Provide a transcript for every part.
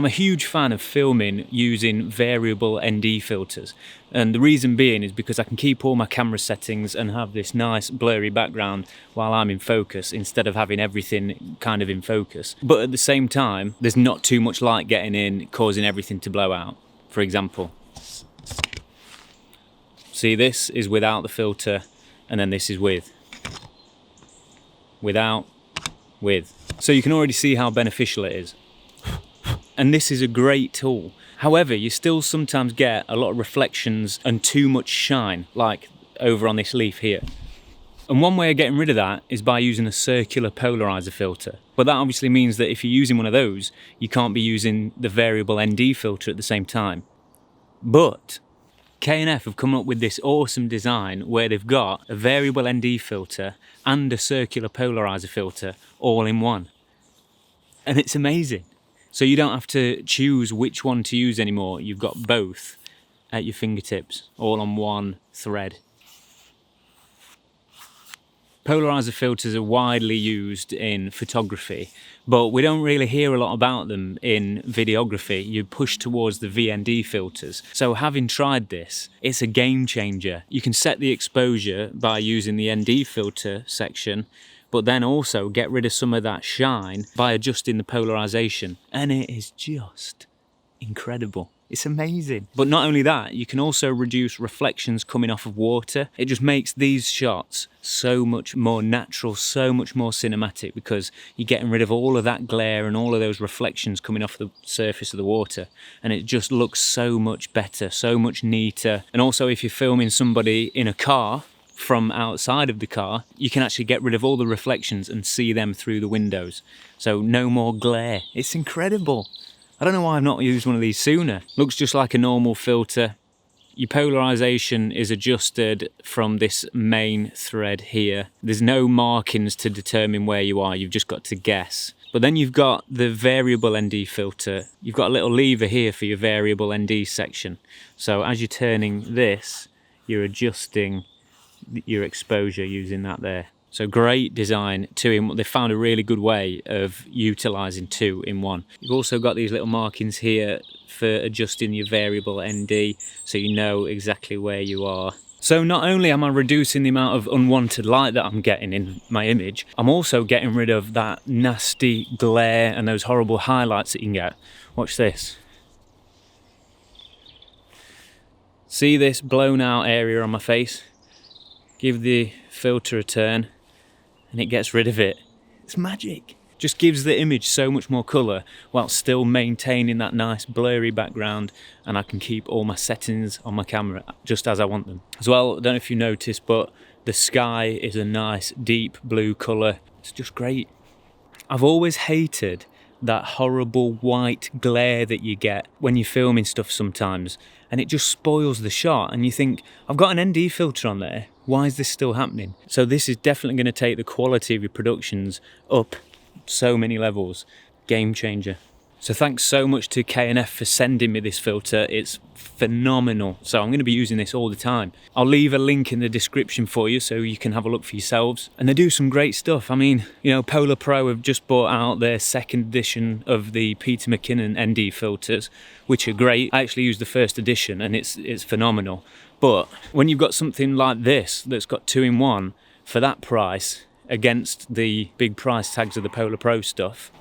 a huge fan of filming using variable ND filters, and the reason being is because I can keep all my camera settings and have this nice blurry background while I'm in focus instead of having everything kind of in focus. But at the same time, there's not too much light getting in, causing everything to blow out. For example, see, this is without the filter, and then this is with. Without, with. So you can already see how beneficial it is. And this is a great tool. However, you still sometimes get a lot of reflections and too much shine, like over on this leaf here. And one way of getting rid of that is by using a circular polarizer filter. But that obviously means that if you're using one of those, you can't be using the variable ND filter at the same time. But K&F have come up with this awesome design where they've got a variable ND filter and a circular polarizer filter all in one. And it's amazing. So you don't have to choose which one to use anymore. You've got both at your fingertips, all on one thread. Polarizer filters are widely used in photography, but we don't really hear a lot about them in videography. You push towards the VND filters. So having tried this, it's a game changer. You can set the exposure by using the ND filter section, but then also get rid of some of that shine by adjusting the polarization. And it is just incredible. It's amazing. But not only that, you can also reduce reflections coming off of water. It just makes these shots so much more natural, so much more cinematic, because you're getting rid of all of that glare and all of those reflections coming off the surface of the water. And it just looks so much better, so much neater. And also if you're filming somebody in a car, from outside of the car, you can actually get rid of all the reflections and see them through the windows. So no more glare. It's incredible. I don't know why I've not used one of these sooner. Looks just like a normal filter. Your polarization is adjusted from this main thread here. There's no markings to determine where you are, you've just got to guess. But then you've got the variable ND filter. You've got a little lever here for your variable ND section. So as you're turning this, you're adjusting your exposure using that there. So great design, they found a really good way of utilising two in one. You've also got these little markings here for adjusting your variable ND, so you know exactly where you are. So not only am I reducing the amount of unwanted light that I'm getting in my image, I'm also getting rid of that nasty glare and those horrible highlights that you can get. Watch this. See this blown out area on my face? Give the filter a turn and it gets rid of it. It's magic. Just gives the image so much more colour while still maintaining that nice blurry background, and I can keep all my settings on my camera just as I want them. As well, I don't know if you noticed, but the sky is a nice deep blue colour. It's just great. I've always hated that horrible white glare that you get when you're filming stuff sometimes, and it just spoils the shot, and you think, I've got an ND filter on there, why is this still happening? So this is definitely going to take the quality of your productions up so many levels. Game changer. So thanks so much to K&F for sending me this filter. It's phenomenal. So I'm going to be using this all the time. I'll leave a link in the description for you so you can have a look for yourselves. And they do some great stuff. I mean, you know, Polar Pro have just brought out their second edition of the Peter McKinnon ND filters, which are great. I actually used the first edition and it's phenomenal. But when you've got something like this that's got 2-in-1 for that price against the big price tags of the Polar Pro stuff,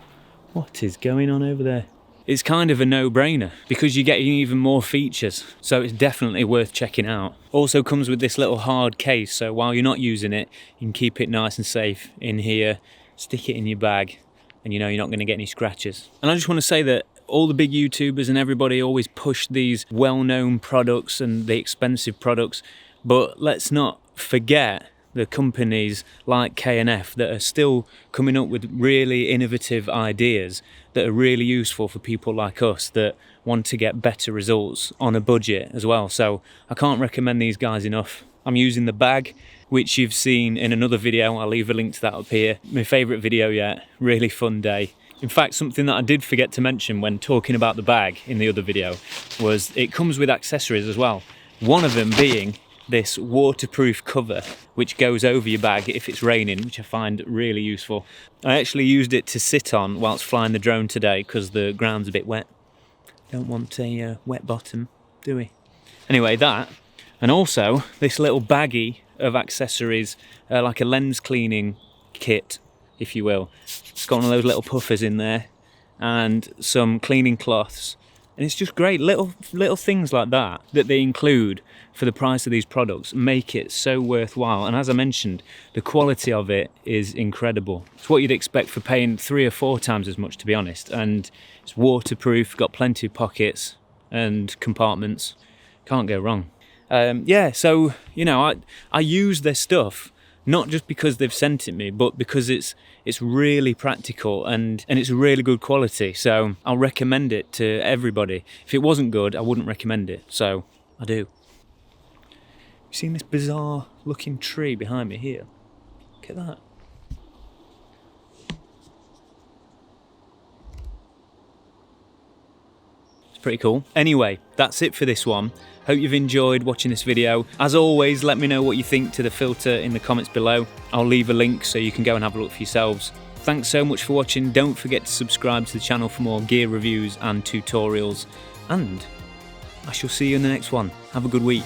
what is going on over there? It's kind of a no-brainer because you're getting even more features, so it's definitely worth checking out. Also comes with this little hard case, so while you're not using it, you can keep it nice and safe in here, stick it in your bag, and you know you're not going to get any scratches. And I just want to say that all the big YouTubers and everybody always push these well-known products and the expensive products, but let's not forget the companies like K&F that are still coming up with really innovative ideas that are really useful for people like us that want to get better results on a budget as well. So I can't recommend these guys enough. I'm using the bag, which you've seen in another video. I'll leave a link to that up here. My favourite video yet. Really fun day. In fact, something that I did forget to mention when talking about the bag in the other video was it comes with accessories as well. One of them being this waterproof cover which goes over your bag if it's raining, which I find really useful. I actually used it to sit on whilst flying the drone today because the ground's a bit wet. Don't want a wet bottom, do we? Anyway, that, and also this little baggie of accessories, like a lens cleaning kit, if you will. It's got one of those little puffers in there and some cleaning cloths, and it's just great. Little things like that they include for the price of these products make it so worthwhile. And as I mentioned, the quality of it is incredible. It's what you'd expect for paying 3 or 4 times as much, to be honest. And it's waterproof, got plenty of pockets and compartments. Can't go wrong. Yeah, so, you know, I use their stuff not just because they've sent it me, but because it's really practical and it's really good quality. So I'll recommend it to everybody. If it wasn't good, I wouldn't recommend it. So I do. You seen this bizarre looking tree behind me here? Look at that. It's pretty cool. Anyway, that's it for this one. Hope you've enjoyed watching this video. As always, let me know what you think to the filter in the comments below. I'll leave a link so you can go and have a look for yourselves. Thanks so much for watching. Don't forget to subscribe to the channel for more gear reviews and tutorials. And I shall see you in the next one. Have a good week.